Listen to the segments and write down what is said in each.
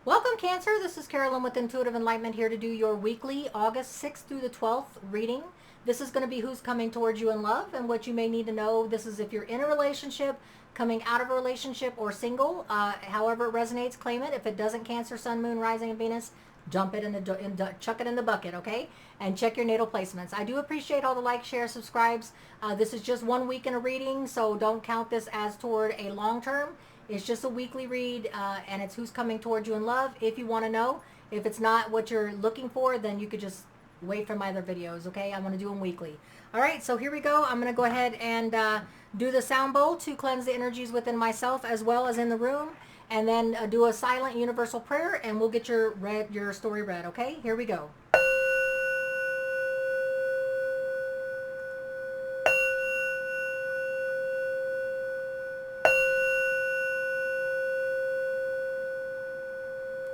Welcome, Cancer. This is Carolyn with Intuitive Enlightenment here to do your weekly August 6th through the 12th reading. This is going to be who's coming towards you in love and what you may need to know. This is if you're in a relationship, coming out of a relationship, or single. However it resonates, claim it. If it doesn't, Cancer, Sun, Moon, Rising, and Venus, dump it chuck it in the bucket, okay? And check your natal placements. I do appreciate all the likes, shares, subscribes. This is just 1 week in a reading, so don't count this as toward a long term. It's just a weekly read, and it's who's coming towards you in love. If you want to know, if it's not what you're looking for, then you could just wait for my other videos, okay? I'm going to do them weekly. All right, so here we go. I'm going to go ahead and do the sound bowl to cleanse the energies within myself as well as in the room, and then do a silent universal prayer, and we'll get your story read, okay? Here we go.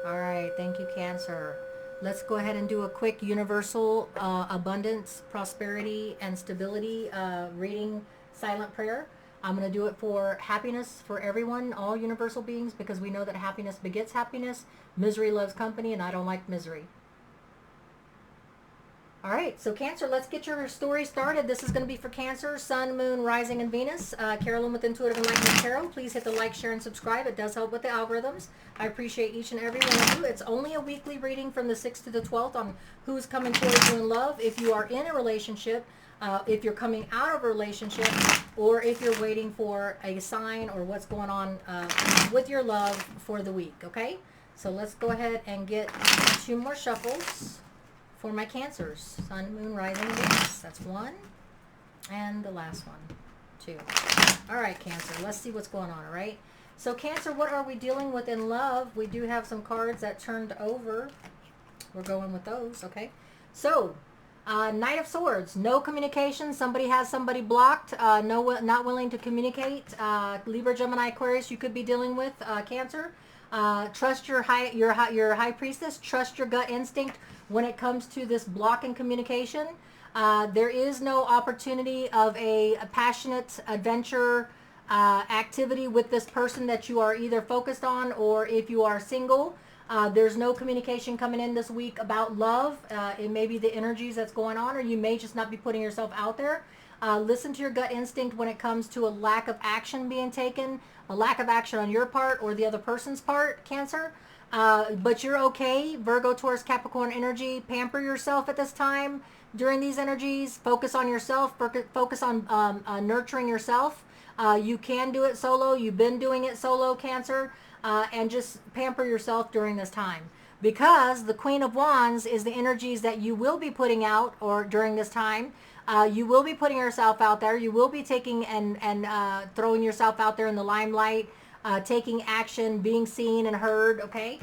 All right, thank you, Cancer. Let's go ahead and do a quick universal abundance, prosperity, and stability reading silent prayer. I'm going to do it for happiness for everyone, all universal beings, because we know that happiness begets happiness. Misery loves company, and I don't like misery. All right, so Cancer, let's get your story started. This is going to be for Cancer, Sun, Moon, Rising, and Venus. Carolyn with Intuitive Enlightenment Tarot. Please hit the like, share, and subscribe. It does help with the algorithms. I appreciate each and every one of you. It's only a weekly reading from the 6th to the 12th on who's coming towards you in love. If you are in a relationship, if you're coming out of a relationship, or if you're waiting for a sign or what's going on with your love for the week, okay? So let's go ahead and get 2 more shuffles for my Cancers. Sun, Moon, Rising, Venus. That's 1. And the last one, 2. All right, Cancer. Let's see what's going on, all right? So, Cancer, what are we dealing with in love? We do have some cards that turned over. We're going with those, okay? So, Knight of Swords. No communication. Somebody has somebody blocked. Not willing to communicate. Libra, Gemini, Aquarius, you could be dealing with Cancer. Trust your high priestess. Trust your gut instinct when it comes to this block in communication. There is no opportunity of a passionate adventure activity with this person that you are either focused on, or if you are single, there's no communication coming in this week about love. It may be the energies that's going on, or you may just not be putting yourself out there. Listen to your gut instinct when it comes to a lack of action being taken, a lack of action on your part or the other person's part, Cancer. But you're okay. Virgo, Taurus, Capricorn energy. Pamper yourself at this time during these energies. Focus on yourself. Focus on nurturing yourself. You can do it solo. You've been doing it solo, Cancer. And just pamper yourself during this time. Because the Queen of Wands is the energies that you will be putting out or during this time. You will be putting yourself out there. You will be taking and throwing yourself out there in the limelight. Taking action, being seen and heard, okay,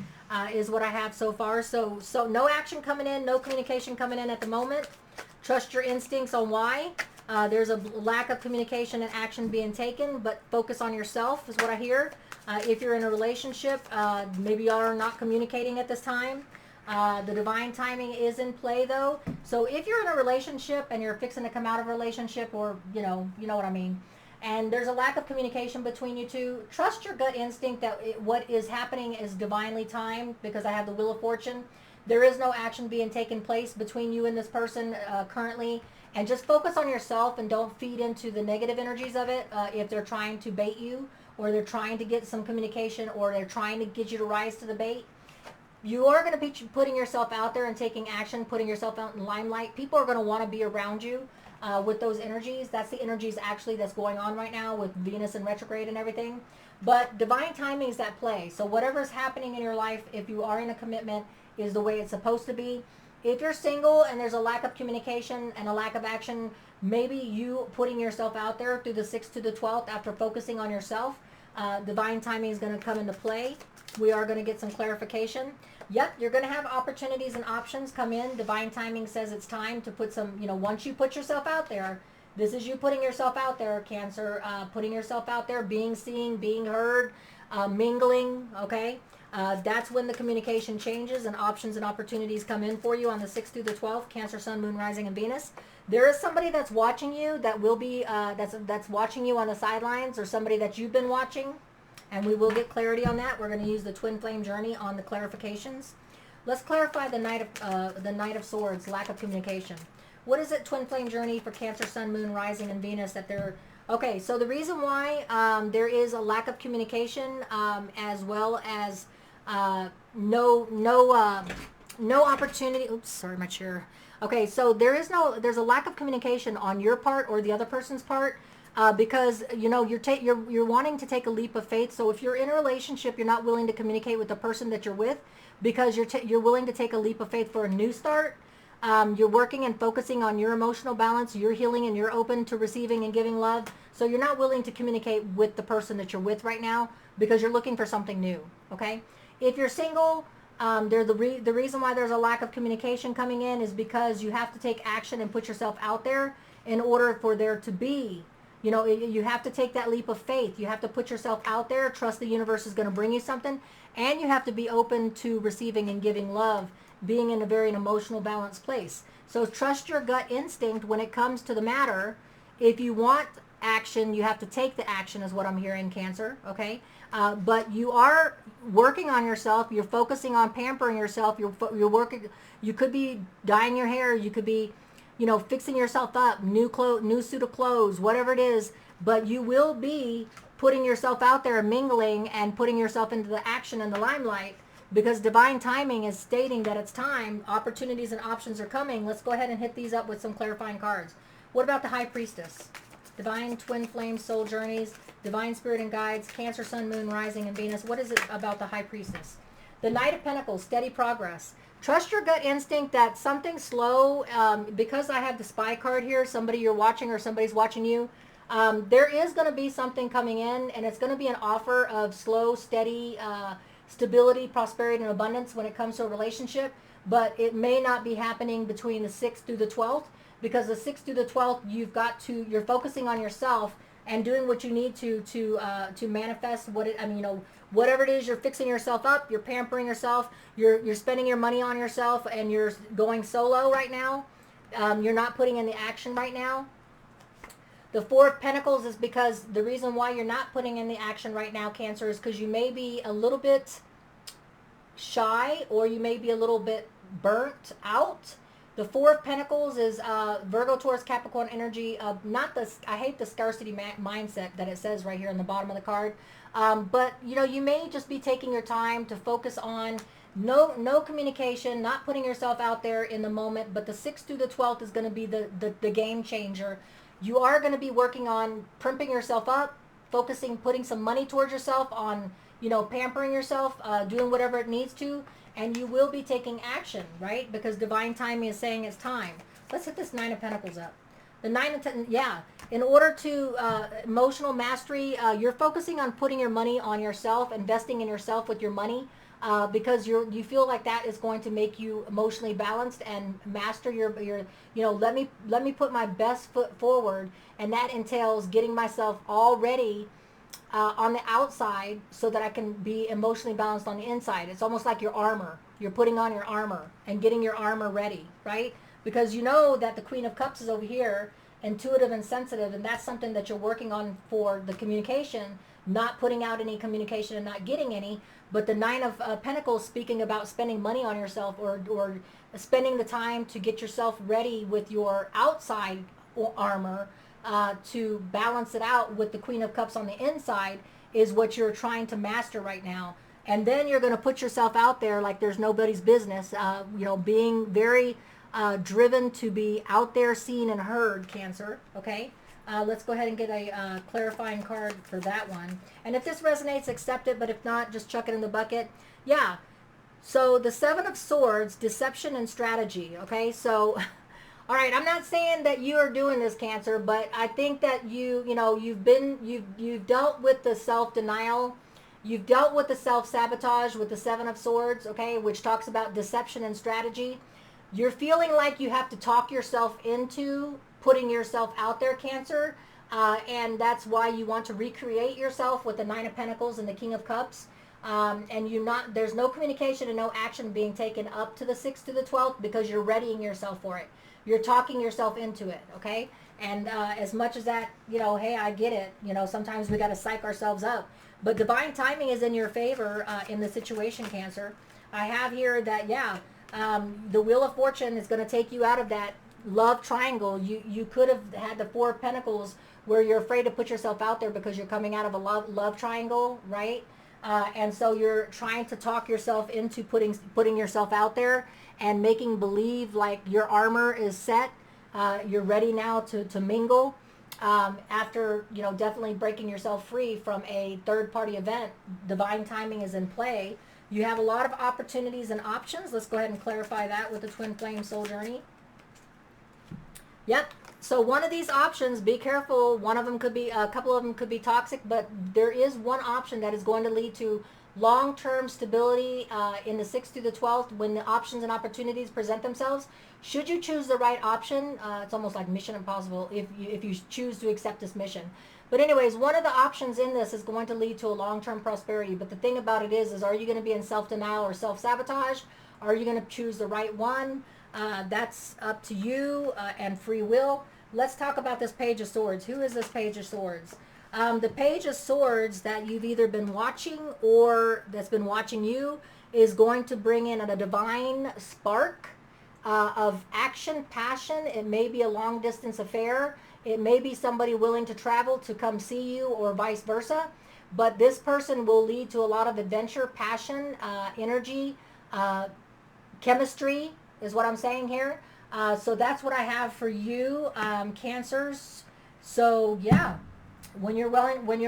is what I have so far. So no action coming in, no communication coming in at the moment. Trust your instincts on why. There's a lack of communication and action being taken, but focus on yourself is what I hear. If you're in a relationship, maybe y'all are not communicating at this time. The divine timing is in play though. So if you're in a relationship and you're fixing to come out of a relationship, or you know what I mean, and there's a lack of communication between you two, trust your gut instinct that what is happening is divinely timed, because I have the Wheel of Fortune. There is no action being taken place between you and this person currently, and just focus on yourself and don't feed into the negative energies of it. If they're trying to bait you, or they're trying to get some communication, or they're trying to get you to rise to the bait, you are going to be putting yourself out there and taking action, putting yourself out in the limelight. People are going to want to be around you. With those energies. That's the energies actually that's going on right now with Venus in retrograde and everything. But divine timing is at play. So whatever is happening in your life, if you are in a commitment, is the way it's supposed to be. If you're single and there's a lack of communication and a lack of action, maybe you putting yourself out there through the 6th to the 12th after focusing on yourself, divine timing is going to come into play. We are going to get some clarification. Yep, you're going to have opportunities and options come in. Divine timing says it's time to put some, once you put yourself out there, this is you putting yourself out there, Cancer, putting yourself out there, being seen, being heard, mingling, okay? That's when the communication changes and options and opportunities come in for you on the 6th through the 12th, Cancer, Sun, Moon, Rising, and Venus. There is somebody that's watching you that will be, that's watching you on the sidelines, or somebody that you've been watching. And we will get clarity on that. We're going to use the twin flame journey on the clarifications. Let's clarify the Knight of Swords, lack of communication. What is it, twin flame journey for Cancer, Sun, Moon, Rising, and Venus that they're... Okay, so the reason why there is a lack of communication, as well as no opportunity. Oops, sorry, my chair. Okay, so there's a lack of communication on your part or the other person's part, because you're wanting to take a leap of faith. So if you're in a relationship, you're not willing to communicate with the person that you're with because you're willing to take a leap of faith for a new start. You're working and focusing on your emotional balance. You're healing and you're open to receiving and giving love. So you're not willing to communicate with the person that you're with right now because you're looking for something new. Okay. If you're single, the reason why there's a lack of communication coming in is because you have to take action and put yourself out there in order for there to be, you have to take that leap of faith. You have to put yourself out there, trust the universe is going to bring you something, and you have to be open to receiving and giving love, being in a very emotional balanced place. So trust your gut instinct when it comes to the matter. If you want action, you have to take the action, is what I'm hearing, Cancer. Okay. But you are working on yourself. You're focusing on pampering yourself. You're working. You could be dyeing your hair. You could be, fixing yourself up, new suit of clothes, whatever it is. But you will be putting yourself out there, mingling, and putting yourself into the action and the limelight, because divine timing is stating that it's time. Opportunities and options are coming. Let's go ahead and hit these up with some clarifying cards. What about the High Priestess? Divine twin flame soul journeys, divine spirit and guides, Cancer, Sun, Moon, Rising, and Venus. What is it about the High Priestess? The Knight of Pentacles, steady progress. Trust your gut instinct that something slow, because I have the Spy card here, somebody you're watching or somebody's watching you, there is going to be something coming in, and it's going to be an offer of slow, steady stability, prosperity, and abundance when it comes to a relationship, but it may not be happening between the 6th through the 12th. Because the 6th through the 12th, you're focusing on yourself and doing what you need to manifest whatever it is. You're fixing yourself up, you're pampering yourself, you're spending your money on yourself, and you're going solo right now. You're not putting in the action right now. The Four of Pentacles is because the reason why you're not putting in the action right now, Cancer, is because you may be a little bit shy, or you may be a little bit burnt out. The Four of Pentacles is Virgo, Taurus, Capricorn energy. I hate the scarcity mindset that it says right here on the bottom of the card. But you may just be taking your time to focus on no communication, not putting yourself out there in the moment. But the 6th through the 12th is going to be the game changer. You are going to be working on primping yourself up, focusing, putting some money towards yourself on, pampering yourself, doing whatever it needs to. And you will be taking action, right? Because divine timing is saying it's time. Let's hit this Nine of Pentacles up. The Nine of in order to emotional mastery, you're focusing on putting your money on yourself, investing in yourself with your money, because you feel like that is going to make you emotionally balanced and master your let me put my best foot forward, and that entails getting myself all ready on the outside so that I can be emotionally balanced on the inside. It's almost like your armor. You're putting on your armor and getting your armor ready, right? Because you know that the Queen of Cups is over here, intuitive and sensitive, and that's something that you're working on for the communication, not putting out any communication and not getting any. But the Nine of Pentacles, speaking about spending money on yourself, or spending the time to get yourself ready with your outside armor, to balance it out with the Queen of Cups on the inside, is what you're trying to master right now. And then you're going to put yourself out there like there's nobody's business, being very driven to be out there, seen and heard, Cancer. Okay, let's go ahead and get a clarifying card for that one. And if this resonates, accept it, but if not, just chuck it in the bucket. Yeah, so the Seven of Swords, deception and strategy. Okay, so all right, I'm not saying that you are doing this, Cancer, but I think that you've dealt with the self-denial, you've dealt with the self-sabotage with the Seven of Swords, okay, which talks about deception and strategy. You're feeling like you have to talk yourself into putting yourself out there, Cancer, and that's why you want to recreate yourself with the Nine of Pentacles and the King of Cups. And there's no communication and no action being taken up to the 6th to the 12th because you're readying yourself for it. You're talking yourself into it, okay? And as much as that, hey, I get it. Sometimes we got to psych ourselves up. But divine timing is in your favor in the situation, Cancer. I have here that, yeah, the Wheel of Fortune is going to take you out of that love triangle. You could have had the Four of Pentacles where you're afraid to put yourself out there because you're coming out of a love triangle, right? And so you're trying to talk yourself into putting yourself out there and making believe like your armor is set. You're ready now to mingle. After, you know, definitely breaking yourself free from a third-party event, divine timing is in play. You have a lot of opportunities and options. Let's go ahead and clarify that with the Twin Flame Soul Journey. Yep. So one of these options, be careful. One of them could be, a couple of them could be toxic, but there is one option that is going to lead to long-term stability in the 6th through the 12th when the options and opportunities present themselves. Should you choose the right option, it's almost like Mission Impossible if you choose to accept this mission. But anyways, one of the options in this is going to lead to a long-term prosperity. But the thing about it is are you going to be in self-denial or self-sabotage? Are you going to choose the right one? That's up to you and free will. Let's talk about this Page of Swords. Who is this Page of Swords? The Page of Swords that you've either been watching or that's been watching you is going to bring in a divine spark of action, passion. It may be a long distance affair. It may be somebody willing to travel to come see you or vice versa. But this person will lead to a lot of adventure, passion, energy, chemistry is what I'm saying here. So that's what I have for you, Cancers. So yeah, when you're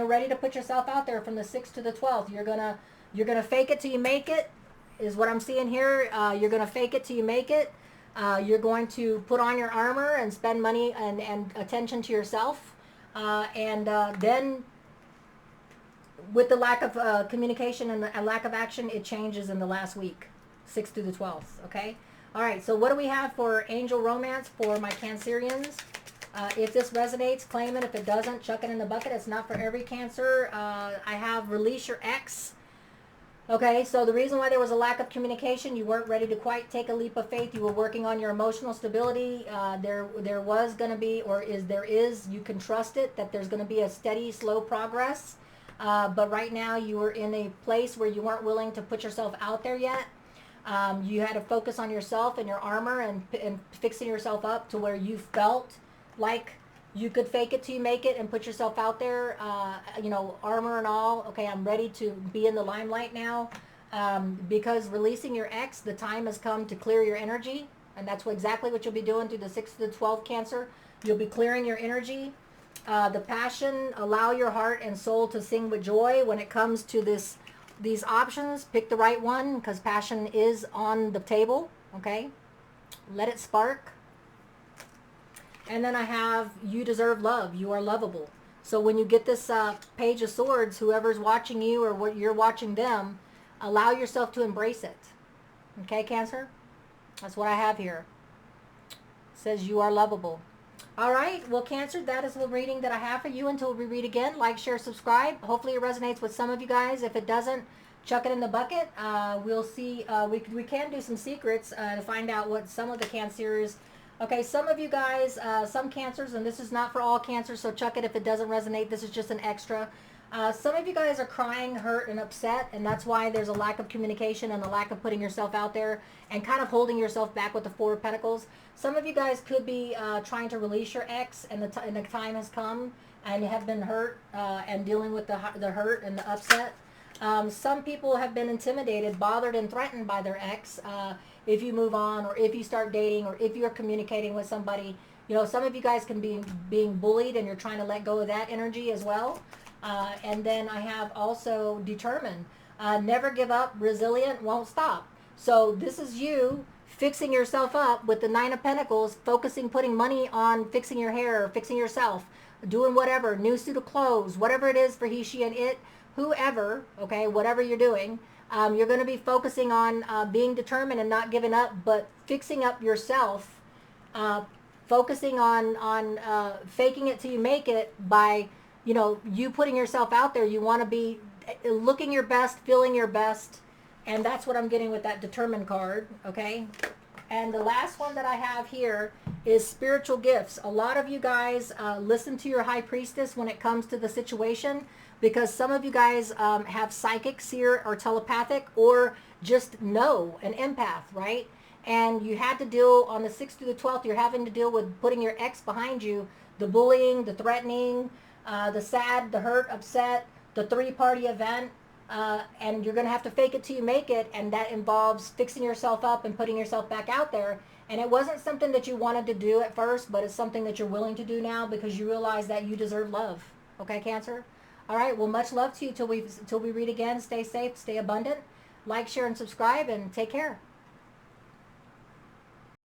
ready to put yourself out there from the 6th to the 12th, you're gonna fake it till you make it, is what I'm seeing here. You're gonna fake it till you make it. You're going to put on your armor and spend money and attention to yourself. Then with the lack of communication and the lack of action, it changes in the last week, 6th through the 12th, okay? All right, so what do we have for angel romance for my Cancerians? If this resonates, claim it. If it doesn't, chuck it in the bucket. It's not for every Cancer. I have release your ex. Okay, so the reason why there was a lack of communication, you weren't ready to quite take a leap of faith. You were working on your emotional stability. There was going to be, or there is, you can trust it, that there's going to be a steady, slow progress. But right now you were in a place where you weren't willing to put yourself out there yet. You had to focus on yourself and your armor and fixing yourself up to where you felt like you could fake it till you make it and put yourself out there, you know, armor and all. Okay, I'm ready to be in the limelight now. Because releasing your ex, the time has come to clear your energy. And that's exactly what you'll be doing through the 6th to the 12th, Cancer. You'll be clearing your energy. The passion, allow your heart and soul to sing with joy when it comes to these options. Pick the right one because passion is on the table, okay? Let it spark. And then I have you deserve love. You are lovable. So when you get this Page of Swords, whoever's watching you or what you're watching them, allow yourself to embrace it. Okay, Cancer? That's what I have here. It says you are lovable. All right, well, Cancer, that is the reading that I have for you. Until we read again, like, share, subscribe. Hopefully it resonates with some of you guys. If it doesn't, chuck it in the bucket. We'll see. We can do some secrets to find out what some of the Cancers. Okay, some of you guys, some Cancers, and this is not for all Cancers, so chuck it if it doesn't resonate. This is just an extra. Some of you guys are crying, hurt, and upset, and that's why there's a lack of communication and a lack of putting yourself out there and kind of holding yourself back with the Four of Pentacles. Some of you guys could be trying to release your ex, and the time has come, and you have been hurt and dealing with the hurt and the upset. Some people have been intimidated, bothered, and threatened by their ex. If you move on, or if you start dating, or if you're communicating with somebody, you know, some of you guys can be being bullied, and you're trying to let go of that energy as well. And then I have also determined, never give up, resilient, won't stop. So this is you fixing yourself up with the Nine of Pentacles, focusing, putting money on fixing your hair, fixing yourself, doing whatever, new suit of clothes, whatever it is for he, she, and it, whoever, okay, whatever you're doing. You're going to be focusing on being determined and not giving up, but fixing up yourself, focusing on faking it till you make it by, you know, you putting yourself out there. You want to be looking your best, feeling your best, and that's what I'm getting with that determined card, okay? And the last one that I have here is spiritual gifts. A lot of you guys listen to your high priestess when it comes to the situation, because some of you guys have psychic, seer, or telepathic, or just know, an empath, right? And you had to deal on the 6th through the 12th, you're having to deal with putting your ex behind you, the bullying, the threatening, the sad, the hurt, upset, the three-party event, and you're going to have to fake it till you make it, and that involves fixing yourself up and putting yourself back out there. And it wasn't something that you wanted to do at first, but it's something that you're willing to do now because you realize that you deserve love. Okay, Cancer? All right, well, much love to you till we read again. Stay safe, stay abundant. Like, share, and subscribe, and take care.